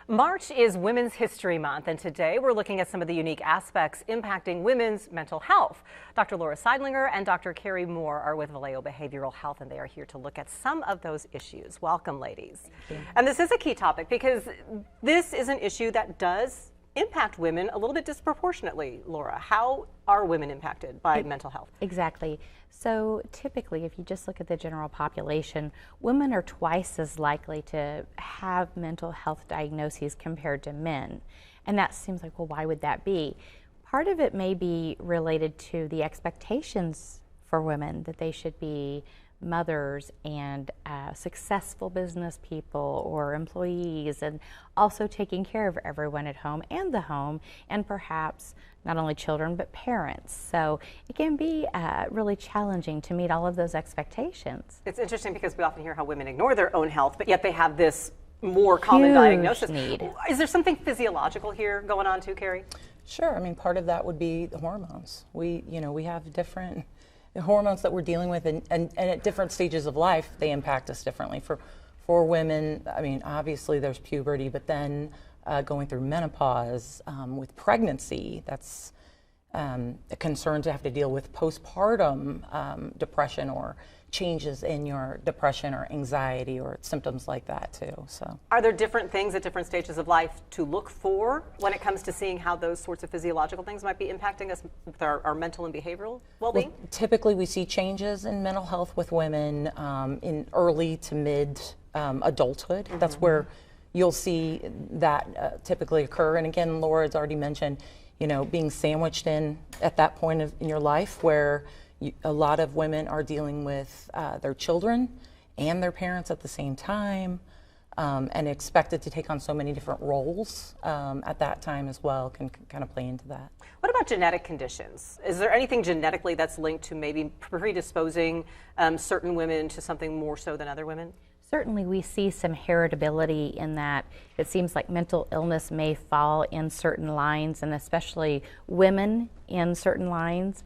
March is Women's History Month, and today we're looking at some of the unique aspects impacting women's mental health. Dr. Laura Seidlinger and Dr. Carrie Moore are with Vallejo Behavioral Health, and they are here to look at some of those issues. Welcome, ladies. Thank you. And this is a key topic because this is an issue that does impact women a little bit disproportionately. Laura, how are women impacted by mental health? Exactly. So typically, if you just look at the general population, women are twice as likely to have mental health diagnoses compared to men. And that seems like, well, why would that be? Part of it may be related to the expectations for women that they should be mothers and successful business people or employees, and also taking care of everyone at home and the home, and perhaps not only children but parents. So it can be really challenging to meet all of those expectations. It's interesting because we often hear how women ignore their own health, but yet they have this more common diagnosis. Need. Is there something physiological here going on too, Carrie? Sure. I mean, part of that would be the hormones. We have different hormones that we're dealing with, and at different stages of life, they impact us differently. For women, I mean, obviously there's puberty, but then going through menopause, with pregnancy, that's a concern to have to deal with postpartum depression or changes in your depression or anxiety or symptoms like that too. So, are there different things at different stages of life to look for when it comes to seeing how those sorts of physiological things might be impacting us with our mental and behavioral well-being? Well, typically we see changes in mental health with women in early to mid adulthood. Mm-hmm. That's where you'll see that typically occur. And again, Laura's already mentioned, being sandwiched in at that point in your life where a lot of women are dealing with their children and their parents at the same time, and expected to take on so many different roles at that time as well can kind of play into that. What about genetic conditions? Is there anything genetically that's linked to maybe predisposing certain women to something more so than other women? Certainly we see some heritability in that. It seems like mental illness may fall in certain lines, and especially women in certain lines.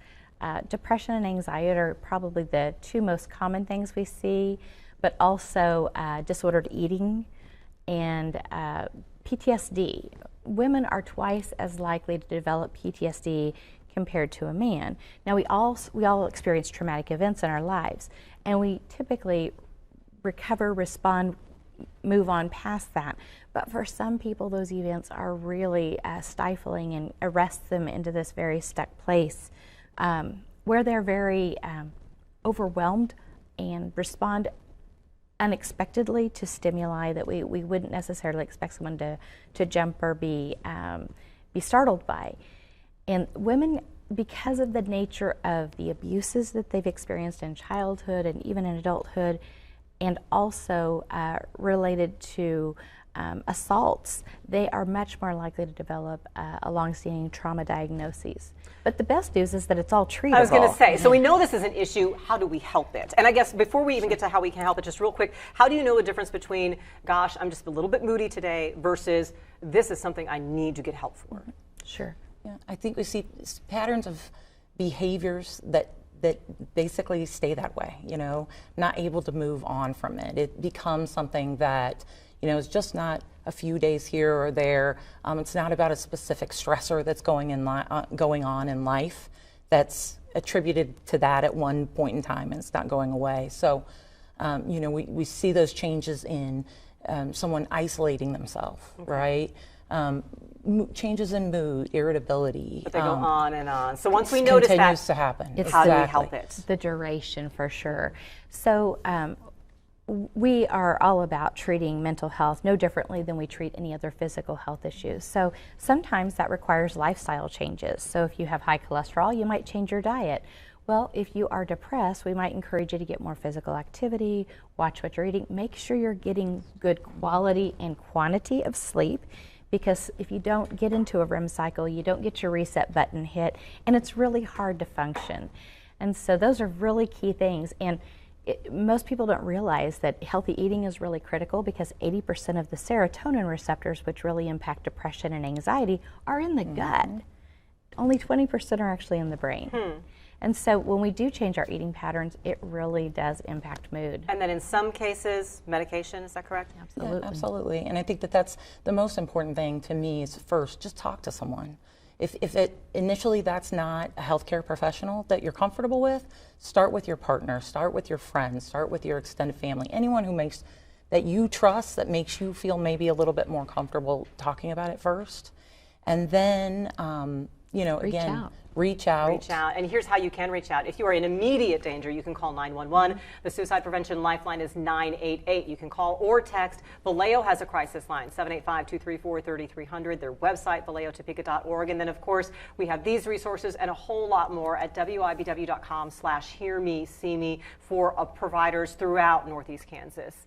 Depression and anxiety are probably the two most common things we see, but also disordered eating and PTSD. Women are twice as likely to develop PTSD compared to a man. Now we all experience traumatic events in our lives, and we typically recover, respond, move on past that. But for some people, those events are really stifling and arrest them into this very stuck place. Where they're very overwhelmed and respond unexpectedly to stimuli that we wouldn't necessarily expect someone to jump or be startled by. And women, because of the nature of the abuses that they've experienced in childhood and even in adulthood, and also related to assaults, they are much more likely to develop a long-standing trauma diagnoses. But the best news is that it's all treatable. I was going to say, so we know this is an issue. How do we help it? And I guess before we even get to how we can help it, just real quick, how do you know the difference between, gosh, I'm just a little bit moody today, versus this is something I need to get help for? Sure. Yeah, I think we see patterns of behaviors that basically stay that way, not able to move on from it. It becomes something that, it's just not a few days here or there. It's not about a specific stressor that's going on in life that's attributed to that at one point in time, and it's not going away. So, we see those changes in someone isolating themselves, right? Changes in mood, irritability. But they go on and on. So once we notice that, continues to happen. How do we help it? The duration, for sure. So we are all about treating mental health no differently than we treat any other physical health issues. So sometimes that requires lifestyle changes. So if you have high cholesterol, you might change your diet. Well, if you are depressed, we might encourage you to get more physical activity, watch what you're eating, make sure you're getting good quality and quantity of sleep, because if you don't get into a REM cycle, you don't get your reset button hit, and it's really hard to function. And so those are really key things. And most people don't realize that healthy eating is really critical, because 80% of the serotonin receptors, which really impact depression and anxiety, are in the gut. Only 20% are actually in the brain. And so when we do change our eating patterns, it really does impact mood. And then in some cases, medication, is that correct? Absolutely. Yeah, absolutely. And I think that that's the most important thing to me is first, just talk to someone. If it initially that's not a healthcare professional that you're comfortable with, start with your partner, start with your friends, start with your extended family, anyone who makes that you trust, that makes you feel maybe a little bit more comfortable talking about it first. And then, reach out. Reach out. And here's how you can reach out. If you are in immediate danger, you can call 911. The Suicide Prevention Lifeline is 988. You can call or text. Vallejo has a crisis line, 785-234-3300. Their website, vallejo-topeka.org. And then, of course, we have these resources and a whole lot more at wibw.com/hearmeseeme for providers throughout Northeast Kansas.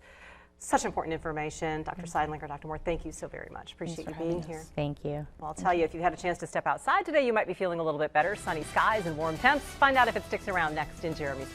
Such important information. Dr. Seidlinger, Dr. Moore, thank you so very much. Appreciate you being here. Thank you. Well, I'll tell you, if you've had a chance to step outside today, you might be feeling a little bit better. Sunny skies and warm temps. Find out if it sticks around next in Jeremy's